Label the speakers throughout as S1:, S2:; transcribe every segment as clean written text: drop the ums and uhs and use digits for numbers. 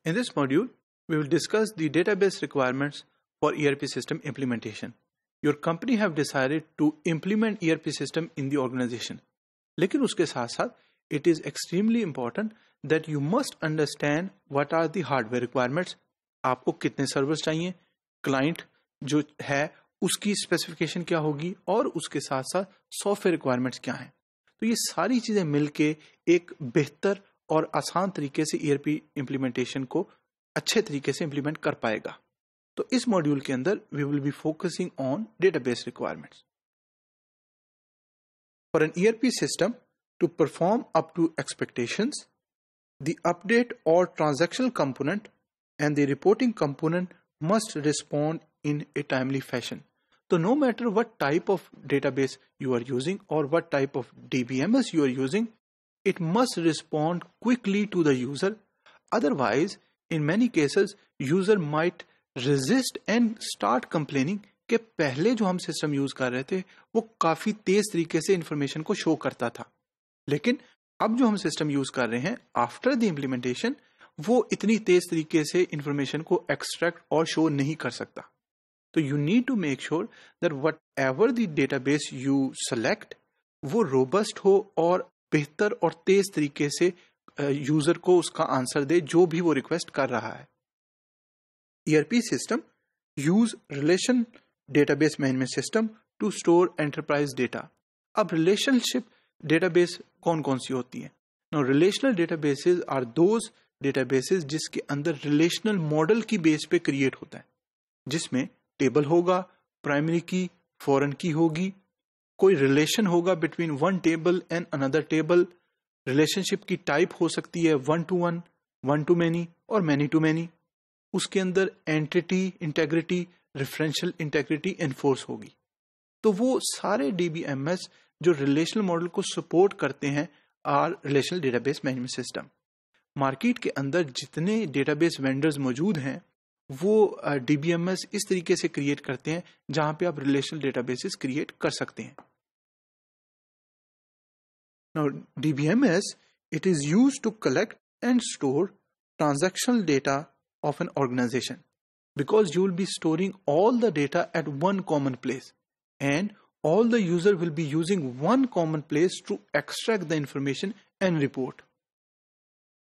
S1: In this module, we will discuss the database requirements for ERP system implementation. Your company have decided to implement ERP system in the organization. लेकिन उसके साथ साथ it is extremely important that you must understand what are the hardware requirements. आपको कितने servers चाहिए, client जो है उसकी स्पेसिफिकेशन क्या होगी और उसके साथ साथ सॉफ्टवेयर रिक्वायरमेंट्स क्या हैं. तो ये सारी चीजें मिलके एक बेहतर और आसान तरीके से ERP इम्प्लीमेंटेशन को अच्छे तरीके से इम्प्लीमेंट कर पाएगा. तो इस मॉड्यूल के अंदर we will be focusing on database requirements. For an ERP system to perform up to expectations, the update or transactional component and the reporting component must respond in a timely fashion. So no matter what type of database you are using or what type of DBMS you are using, it must respond quickly to the user. Otherwise, in many cases, user might resist and start complaining कि पहले जो हम system use कर रहे थे वो काफी तेज तरीके से इंफॉर्मेशन को शो करता था, लेकिन अब जो हम सिस्टम यूज कर रहे हैं आफ्टर द इम्प्लीमेंटेशन वो इतनी तेज तरीके से इंफॉर्मेशन को एक्सट्रैक्ट और शो नहीं कर सकता. तो you need to make sure that whatever the database you select वो रोबस्ट हो और बेहतर और तेज तरीके से यूजर को उसका आंसर दे जो भी वो रिक्वेस्ट कर रहा है. ERP system use relation database management system to store enterprise data. अब रिलेशनशिप डेटाबेस कौन कौन सी होती है? No, relational databases are those databases जिसके अंदर रिलेशनल मॉडल की बेस पे क्रिएट होता है, जिसमें टेबल होगा, प्राइमरी की, फॉरेन की होगी, कोई रिलेशन होगा between one table and another table. Relationship की टाइप हो सकती है 1 to 1, 1 to many और many to many. उसके अंदर entity integrity, referential integrity enforce होगी. तो वो सारे DBMS जो रिलेशनल मॉडल को सपोर्ट करते हैं are relational database management system. Market के अंदर जितने डेटाबेस वेंडर्स मौजूद हैं वो DBMS इस तरीके से क्रिएट करते हैं जहां पे आप रिलेशनल डेटाबेसेस क्रिएट कर सकते हैं. Now DBMS it is used to collect and store transactional data of an organization because you will be storing all the data at one common place and all the user will be using one common place to extract the information and report.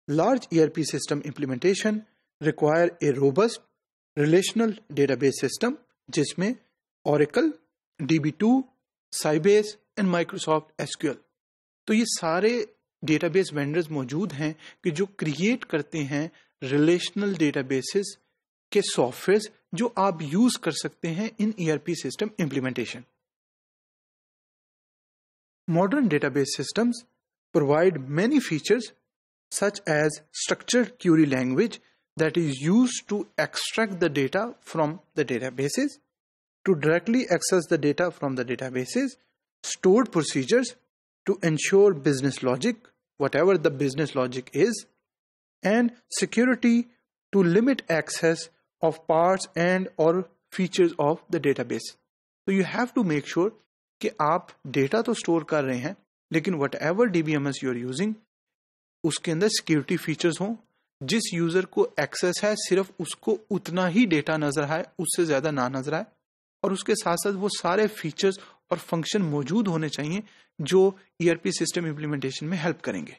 S1: Large ERP system implementation require a robust relational database system जिसमें Oracle, DB2, Sybase and Microsoft SQL. तो ये सारे database vendors मौजूद हैं कि जो create करते हैं रिलेशनल डेटाबेसेस के सॉफ्टवेयर जो आप यूज कर सकते हैं इन ERP system implementation. Modern database systems provide many features such as structured query language that is used to extract the data from the databases, to directly access the data from the databases, stored procedures to ensure business logic, whatever the business logic is, and security to limit access of parts and or features of the database. So you have to make sure कि आप data तो store कर रहे हैं लेकिन whatever DBMS you are using उसके अंदर security features हों. जिस यूजर को एक्सेस है सिर्फ उसको उतना ही डेटा नजर आए, उससे ज्यादा ना नजर आए, और उसके साथ साथ वो सारे फीचर्स और फंक्शन मौजूद होने चाहिए जो ERP सिस्टम इंप्लीमेंटेशन में हेल्प करेंगे.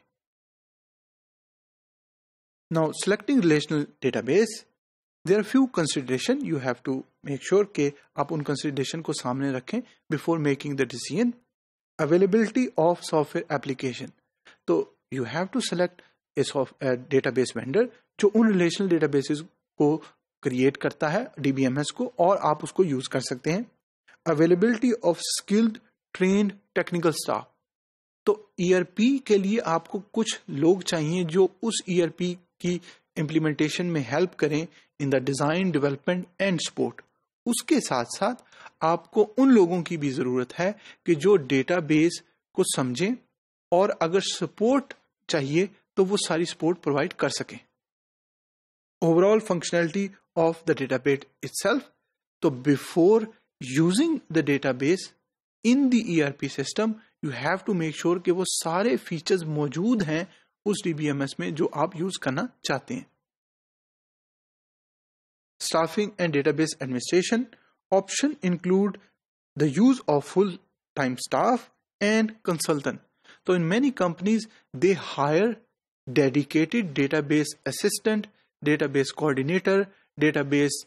S1: Now selecting relational database, there are few consideration you have to make sure कि आप उन consideration को सामने रखें before making the decision. Availability of software application. तो you have to select a database vendor जो उन relational databases को create करता है DBMS को और आप उसको use कर सकते हैं. Availability of skilled trained technical staff. तो ERP के लिए आपको कुछ लोग चाहिए जो उस ERP की इम्प्लीमेंटेशन में हेल्प करें in the design, development and support. उसके साथ साथ आपको उन लोगों की भी जरूरत है कि जो डेटाबेस को समझें और अगर सपोर्ट चाहिए तो वो सारी सपोर्ट प्रोवाइड कर सकें. Overall functionality of the database itself. तो before using the database in the ERP system you have to make sure कि वो सारे फीचर्स मौजूद हैं उस DBMS में जो आप यूज करना चाहते हैं. staffing and database administration. Option include the use of full-time staff and consultant. So in many companies, they hire dedicated database assistant, database coordinator, database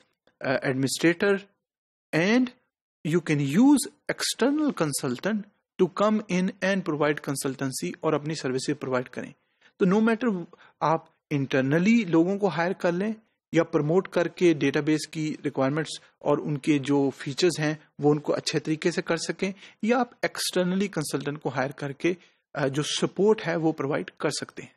S1: administrator, and you can use external consultant to come in and provide consultancy और अपनी services provide करें. तो no matter आप internally लोगों को higher कर लें या प्रमोट करके डेटाबेस की रिक्वायरमेंट्स और उनके जो फीचर्स हैं वो उनको अच्छे तरीके से कर सकें, या आप एक्सटर्नली कंसल्टेंट को हायर करके जो सपोर्ट है वो प्रोवाइड कर सकते हैं.